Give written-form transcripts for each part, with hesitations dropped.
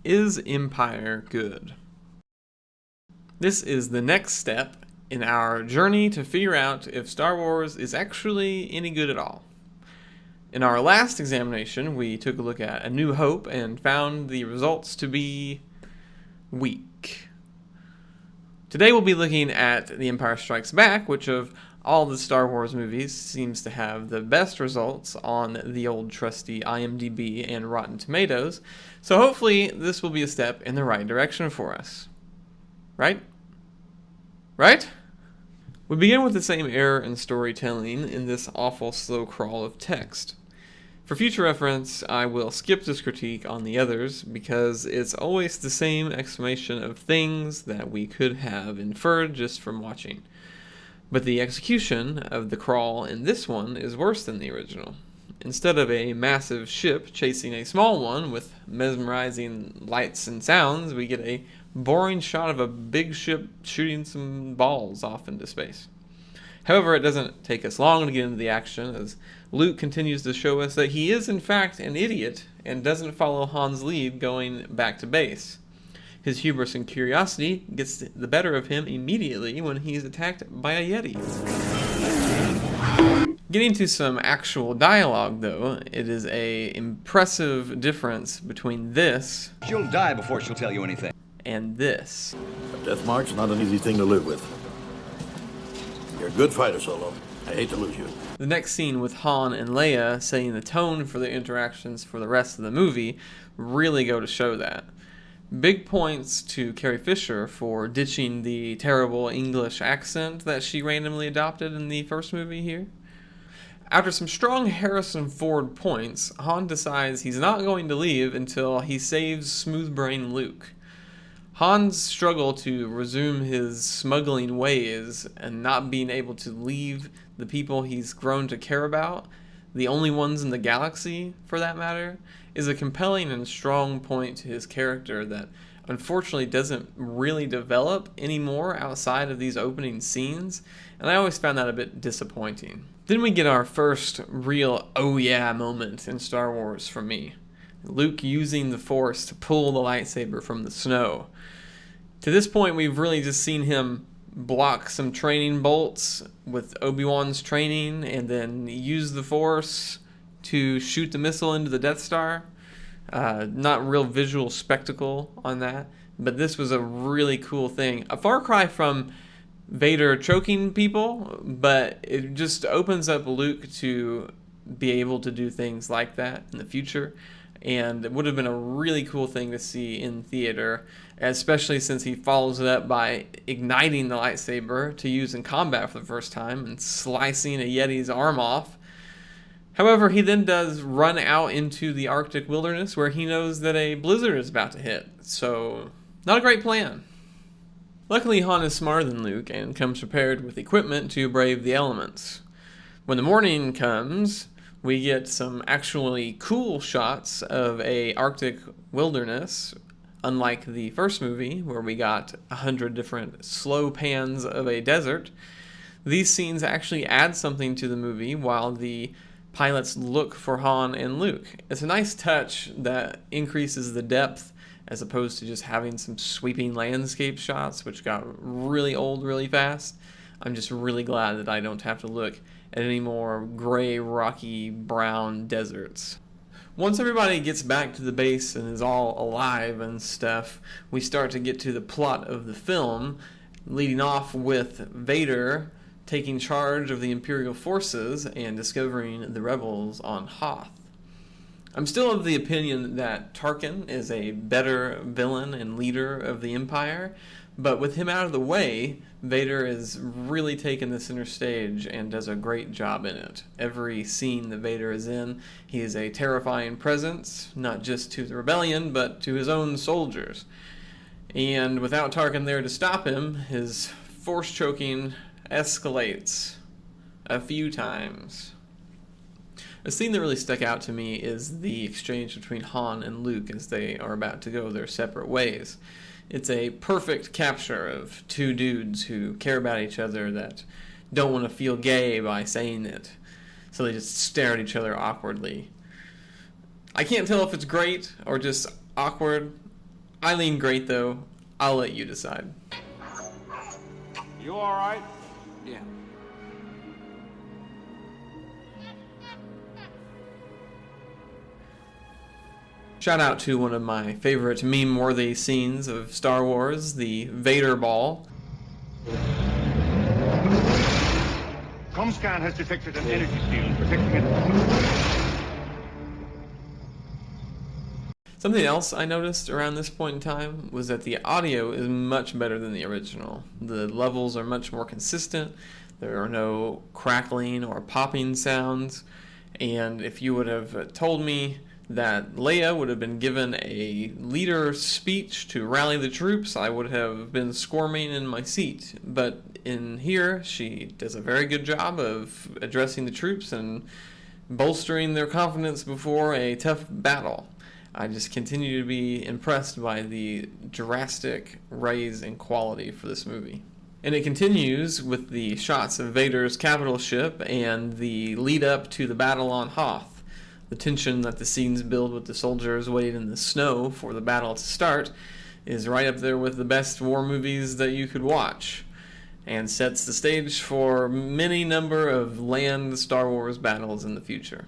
Is Empire good? This is the next step in our journey to figure out if Star Wars is actually any good at all. In our last examination, we took a look at A New Hope and found the results to be weak. Today we'll be looking at The Empire Strikes Back, which of all the Star Wars movies seems to have the best results on the old trusty IMDb and Rotten Tomatoes, so hopefully this will be a step in the right direction for us. Right? Right? We begin with the same error in storytelling in this awful slow crawl of text. For future reference, I will skip this critique on the others because it's always the same explanation of things that we could have inferred just from watching. But the execution of the crawl in this one is worse than the original. Instead of a massive ship chasing a small one with mesmerizing lights and sounds, we get a boring shot of a big ship shooting some balls off into space. However, it doesn't take us long to get into the action, as Luke continues to show us that he is in fact an idiot and doesn't follow Han's lead going back to base. His hubris and curiosity gets the better of him immediately when he's attacked by a Yeti. Getting to some actual dialogue, though, it is an impressive difference between this... She'll die before she'll tell you anything. ...and this. A death march is not an easy thing to live with. You're a good fighter, Solo. I hate to lose you. The next scene with Han and Leia setting the tone for the interactions for the rest of the movie really go to show that. Big points to Carrie Fisher for ditching the terrible English accent that she randomly adopted in the first movie here. After some strong Harrison Ford points, Han decides he's not going to leave until he saves smooth-brain Luke. Han's struggle to resume his smuggling ways and not being able to leave the people he's grown to care about, the only ones in the galaxy for that matter, is a compelling and strong point to his character that unfortunately doesn't really develop anymore outside of these opening scenes, and I always found that a bit disappointing. Then we get our first real oh yeah moment in Star Wars for me. Luke using the Force to pull the lightsaber from the snow. To this point, we've really just seen him block some training bolts with Obi-Wan's training and then use the Force to shoot the missile into the Death Star. Not real visual spectacle on that, but this was a really cool thing. A far cry from Vader choking people, but it just opens up Luke to be able to do things like that in the future. And it would have been a really cool thing to see in theater, especially since he follows it up by igniting the lightsaber to use in combat for the first time and slicing a Yeti's arm off. However, he then does run out into the Arctic wilderness where he knows that a blizzard is about to hit, so not a great plan. Luckily, Han is smarter than Luke and comes prepared with equipment to brave the elements. When the morning comes, we get some actually cool shots of a Arctic wilderness, unlike the first movie where we got 100 different slow pans of a desert. These scenes actually add something to the movie while the pilots look for Han and Luke. It's a nice touch that increases the depth as opposed to just having some sweeping landscape shots, which got really old really fast. I'm just really glad that I don't have to look at any more gray, rocky, brown deserts. Once everybody gets back to the base and is all alive and stuff, we start to get to the plot of the film, leading off with Vader taking charge of the Imperial forces and discovering the rebels on Hoth. I'm still of the opinion that Tarkin is a better villain and leader of the Empire, but with him out of the way, Vader is really taking the center stage and does a great job in it. Every scene that Vader is in, he is a terrifying presence, not just to the rebellion, but to his own soldiers. And without Tarkin there to stop him, his force choking escalates a few times. A scene that really stuck out to me is the exchange between Han and Luke as they are about to go their separate ways. It's a perfect capture of two dudes who care about each other that don't want to feel gay by saying it, so they just stare at each other awkwardly. I can't tell if it's great or just awkward. I lean great though. I'll let you decide. You all right? Yeah. Shout out to one of my favorite meme-worthy scenes of Star Wars, the Vader ball. Comscan has detected an energy field protecting it. Something else I noticed around this point in time was that the audio is much better than the original. The levels are much more consistent. There are no crackling or popping sounds. And if you would have told me that Leia would have been given a leader speech to rally the troops, I would have been squirming in my seat. But in here, she does a very good job of addressing the troops and bolstering their confidence before a tough battle. I just continue to be impressed by the drastic rise in quality for this movie. And it continues with the shots of Vader's capital ship and the lead up to the battle on Hoth. The tension that the scenes build with the soldiers waiting in the snow for the battle to start is right up there with the best war movies that you could watch, and sets the stage for many number of land Star Wars battles in the future.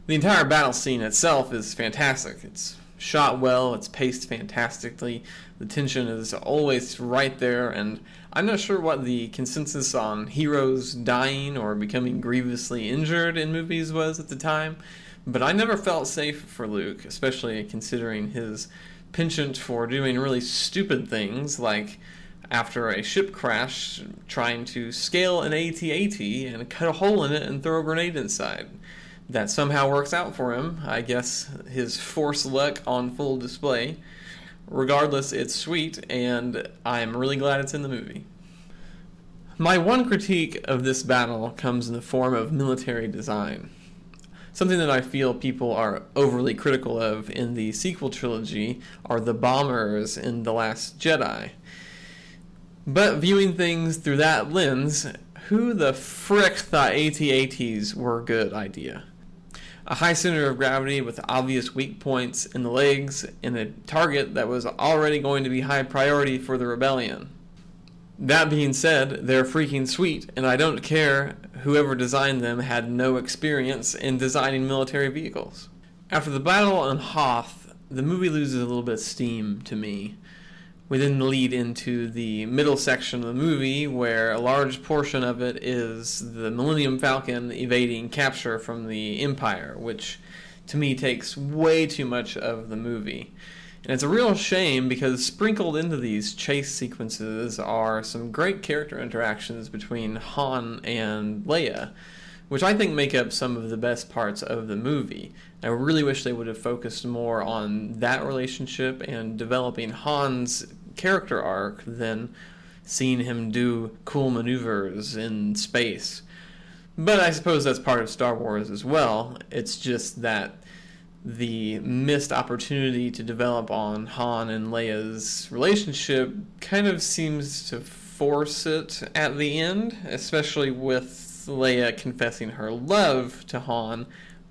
The entire battle scene itself is fantastic. It's shot well, it's paced fantastically, the tension is always right there, and I'm not sure what the consensus on heroes dying or becoming grievously injured in movies was at the time, but I never felt safe for Luke, especially considering his penchant for doing really stupid things, like after a ship crash, trying to scale an AT-AT and cut a hole in it and throw a grenade inside. That somehow works out for him. I guess his force luck on full display. Regardless, it's sweet, and I'm really glad it's in the movie. My one critique of this battle comes in the form of military design. Something that I feel people are overly critical of in the sequel trilogy are the bombers in The Last Jedi. But viewing things through that lens, who the frick thought AT-ATs were a good idea? A high center of gravity with obvious weak points in the legs and a target that was already going to be high priority for the rebellion. That being said, they're freaking sweet, and I don't care whoever designed them had no experience in designing military vehicles. After the battle on Hoth, the movie loses a little bit of steam to me. We then lead into the middle section of the movie where a large portion of it is the Millennium Falcon evading capture from the Empire, which to me takes way too much of the movie. And it's a real shame because sprinkled into these chase sequences are some great character interactions between Han and Leia, which I think make up some of the best parts of the movie. I really wish they would have focused more on that relationship and developing Han's character arc than seeing him do cool maneuvers in space. But I suppose that's part of Star Wars as well. It's just that the missed opportunity to develop on Han and Leia's relationship kind of seems to force it at the end, especially with Leia confessing her love to Han,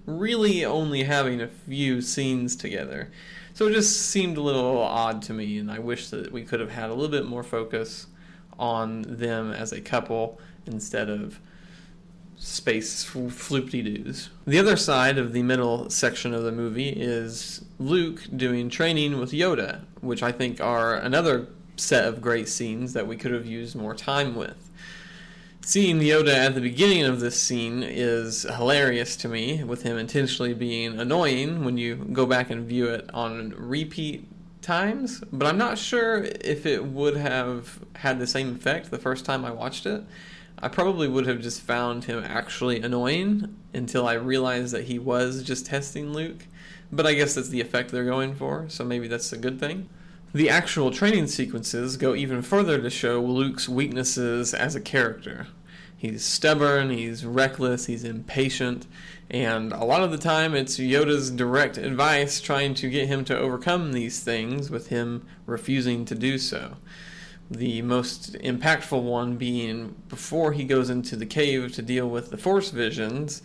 really only having a few scenes together. So it just seemed a little odd to me, and I wish that we could have had a little bit more focus on them as a couple instead of space floop-de-doos. The other side of the middle section of the movie is Luke doing training with Yoda, which I think are another set of great scenes that we could have used more time with. Seeing Yoda at the beginning of this scene is hilarious to me, with him intentionally being annoying when you go back and view it on repeat times, but I'm not sure if it would have had the same effect the first time I watched it. I probably would have just found him actually annoying until I realized that he was just testing Luke, but I guess that's the effect they're going for, so maybe that's a good thing. The actual training sequences go even further to show Luke's weaknesses as a character. He's stubborn, he's reckless, he's impatient, and a lot of the time it's Yoda's direct advice trying to get him to overcome these things, with him refusing to do so. The most impactful one being before he goes into the cave to deal with the Force visions,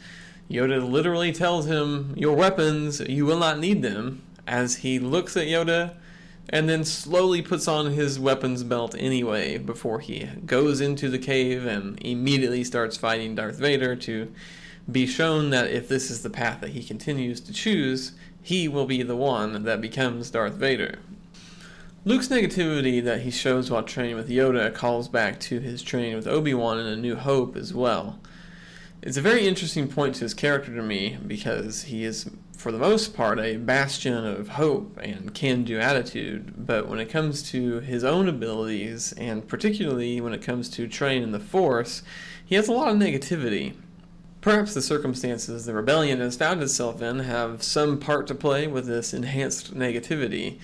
Yoda literally tells him, "Your weapons, you will not need them," as he looks at Yoda, and then slowly puts on his weapons belt anyway before he goes into the cave and immediately starts fighting Darth Vader, to be shown that if this is the path that he continues to choose, he will be the one that becomes Darth Vader. Luke's negativity that he shows while training with Yoda calls back to his training with Obi-Wan in A New Hope as well. It's a very interesting point to his character to me, because he is, for the most part, a bastion of hope and can-do attitude, but when it comes to his own abilities, and particularly when it comes to training the Force, he has a lot of negativity. Perhaps the circumstances the rebellion has found itself in have some part to play with this enhanced negativity,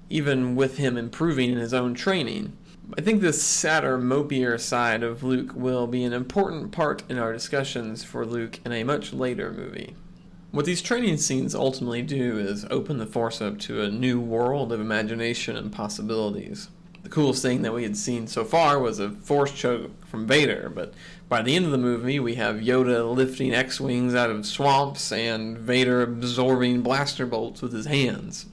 even with him improving in his own training. I think this sadder, mopier side of Luke will be an important part in our discussions for Luke in a much later movie. What these training scenes ultimately do is open the Force up to a new world of imagination and possibilities. The coolest thing that we had seen so far was a Force choke from Vader, but by the end of the movie we have Yoda lifting X-Wings out of swamps and Vader absorbing blaster bolts with his hands.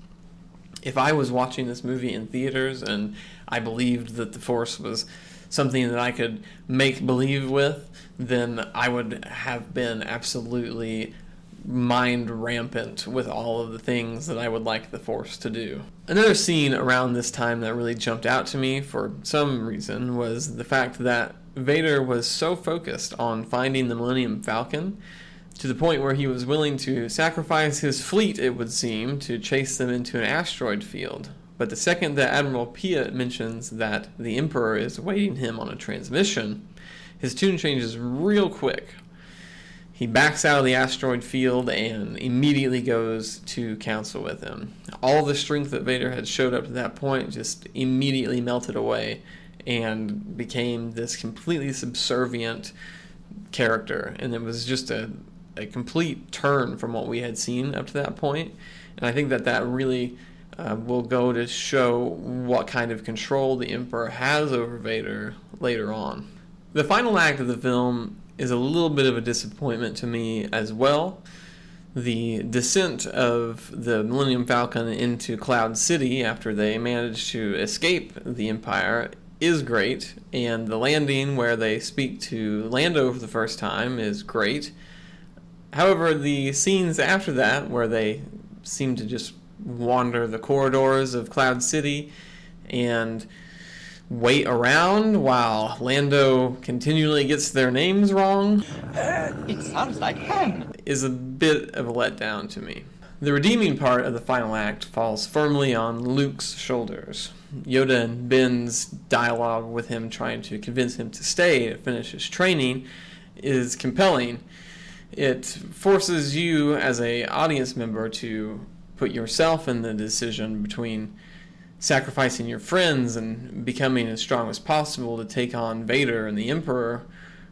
If I was watching this movie in theaters and I believed that the Force was something that I could make believe with, then I would have been absolutely mind rampant with all of the things that I would like the Force to do. Another scene around this time that really jumped out to me for some reason was the fact that Vader was so focused on finding the Millennium Falcon to the point where he was willing to sacrifice his fleet, it would seem, to chase them into an asteroid field. But the second that Admiral Piet mentions that the Emperor is awaiting him on a transmission, his tune changes real quick. He backs out of the asteroid field and immediately goes to council with him. All the strength that Vader had showed up to that point just immediately melted away and became this completely subservient character. And it was just a complete turn from what we had seen up to that point. And I think that really will go to show what kind of control the Emperor has over Vader later on. The final act of the film is a little bit of a disappointment to me as well. The descent of the Millennium Falcon into Cloud City after they manage to escape the Empire is great, and the landing where they speak to Lando for the first time is great. However, the scenes after that, where they seem to just wander the corridors of Cloud City and wait around while Lando continually gets their names wrong, It sounds like Han. is a bit of a letdown to me. The redeeming part of the final act falls firmly on Luke's shoulders. Yoda and Ben's dialogue with him trying to convince him to stay to finish his training is compelling. It forces you as an audience member to put yourself in the decision between sacrificing your friends and becoming as strong as possible to take on Vader and the Emperor,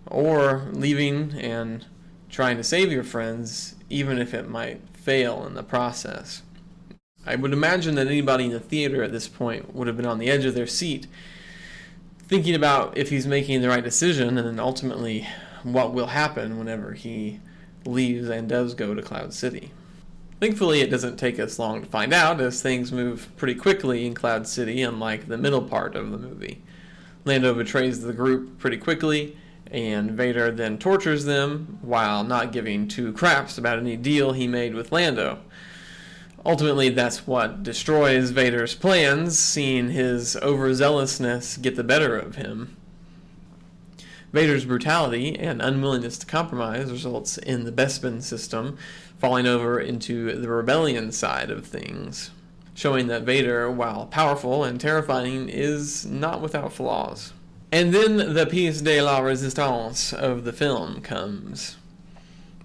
or leaving and trying to save your friends, even if it might fail in the process. I would imagine that anybody in the theater at this point would have been on the edge of their seat, thinking about if he's making the right decision, and then ultimately what will happen whenever he leaves and does go to Cloud City. Thankfully, it doesn't take us long to find out, as things move pretty quickly in Cloud City, unlike the middle part of the movie. Lando betrays the group pretty quickly, and Vader then tortures them while not giving two craps about any deal he made with Lando. Ultimately, that's what destroys Vader's plans, seeing his overzealousness get the better of him. Vader's brutality and unwillingness to compromise results in the Bespin system falling over into the rebellion side of things, showing that Vader, while powerful and terrifying, is not without flaws. And then the pièce de la résistance of the film comes.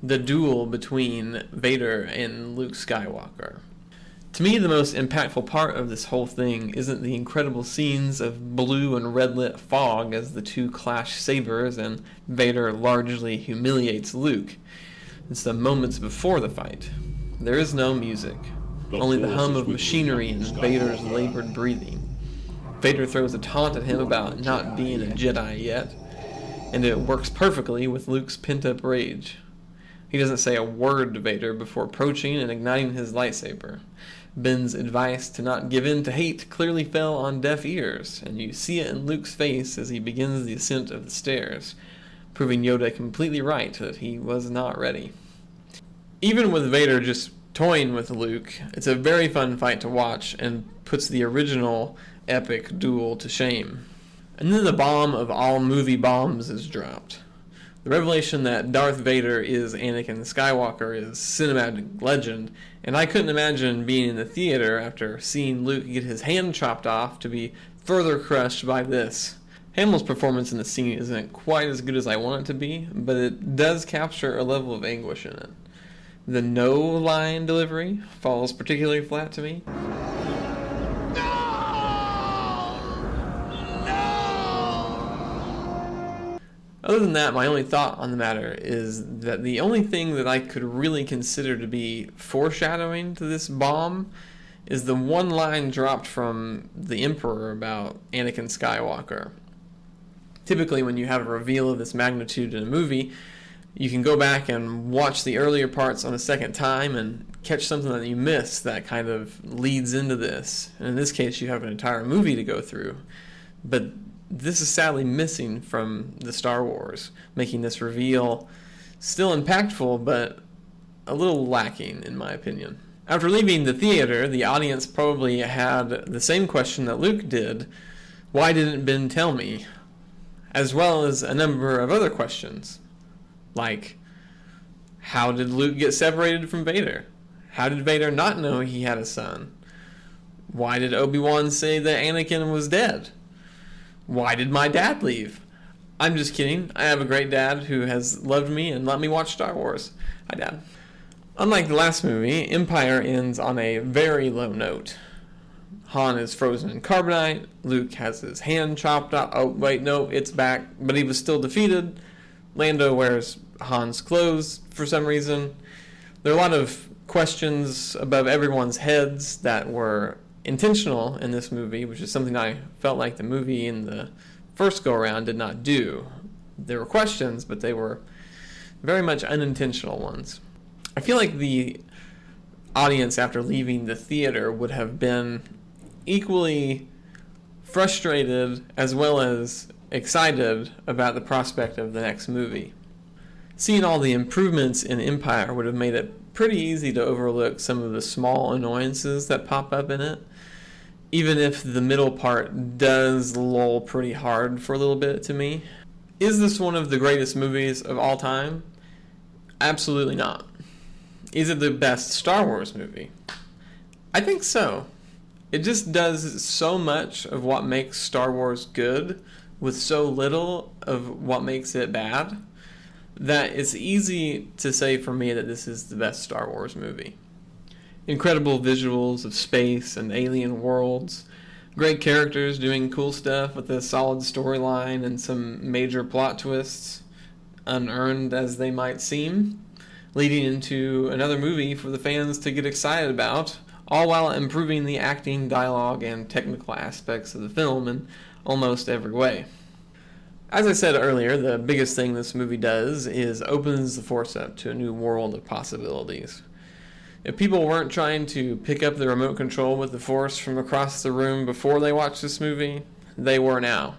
The duel between Vader and Luke Skywalker. To me, the most impactful part of this whole thing isn't the incredible scenes of blue and red-lit fog as the two clash sabers and Vader largely humiliates Luke. It's the moments before the fight. There is no music, only the hum of machinery and Vader's labored breathing. Vader throws a taunt at him about not being a Jedi yet, and it works perfectly with Luke's pent-up rage. He doesn't say a word to Vader before approaching and igniting his lightsaber. Ben's advice to not give in to hate clearly fell on deaf ears, and you see it in Luke's face as he begins the ascent of the stairs, proving Yoda completely right that he was not ready. Even with Vader just toying with Luke, it's a very fun fight to watch and puts the original epic duel to shame. And then the bomb of all movie bombs is dropped. The revelation that Darth Vader is Anakin Skywalker is cinematic legend, and I couldn't imagine being in the theater after seeing Luke get his hand chopped off to be further crushed by this. Hamill's performance in the scene isn't quite as good as I want it to be, but it does capture a level of anguish in it. The no line delivery falls particularly flat to me. Other than that, my only thought on the matter is that the only thing that I could really consider to be foreshadowing to this bomb is the one line dropped from the Emperor about Anakin Skywalker. Typically, when you have a reveal of this magnitude in a movie, you can go back and watch the earlier parts on a second time and catch something that you missed that kind of leads into this. And in this case, you have an entire movie to go through. But this is sadly missing from the Star Wars, making this reveal still impactful, but a little lacking, in my opinion. After leaving the theater, the audience probably had the same question that Luke did: why didn't Ben tell me? As well as a number of other questions, like, how did Luke get separated from Vader? How did Vader not know he had a son? Why did Obi-Wan say that Anakin was dead? Why did my dad leave? I'm just kidding. I have a great dad who has loved me and let me watch Star Wars. Hi, Dad. Unlike the last movie, Empire ends on a very low note. Han is frozen in carbonite. Luke has his hand chopped off. Oh, wait, no, it's back. But he was still defeated. Lando wears Han's clothes for some reason. There are a lot of questions above everyone's heads that were intentional in this movie, which is something I felt like the movie in the first go-around did not do. There were questions, but they were very much unintentional ones. I feel like the audience after leaving the theater would have been equally frustrated as well as excited about the prospect of the next movie. Seeing all the improvements in Empire would have made it pretty easy to overlook some of the small annoyances that pop up in it, even if the middle part does lull pretty hard for a little bit to me. Is this one of the greatest movies of all time? Absolutely not. Is it the best Star Wars movie? I think so. It just does so much of what makes Star Wars good with so little of what makes it bad that it's easy to say for me that this is the best Star Wars movie. Incredible visuals of space and alien worlds, great characters doing cool stuff with a solid storyline and some major plot twists, unearned as they might seem, leading into another movie for the fans to get excited about, all while improving the acting, dialogue, and technical aspects of the film in almost every way. As I said earlier, the biggest thing this movie does is opens the Force up to a new world of possibilities. If people weren't trying to pick up the remote control with the Force from across the room before they watched this movie, they were now.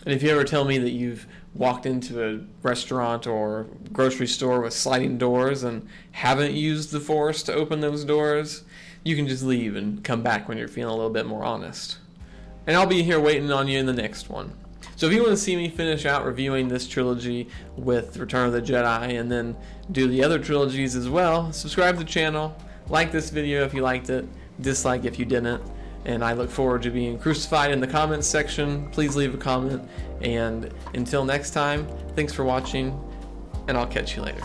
And if you ever tell me that you've walked into a restaurant or grocery store with sliding doors and haven't used the Force to open those doors, you can just leave and come back when you're feeling a little bit more honest. And I'll be here waiting on you in the next one. So if you want to see me finish out reviewing this trilogy with Return of the Jedi and then do the other trilogies as well, subscribe to the channel, like this video if you liked it, dislike if you didn't, and I look forward to being crucified in the comments section. Please leave a comment, and until next time, thanks for watching, and I'll catch you later.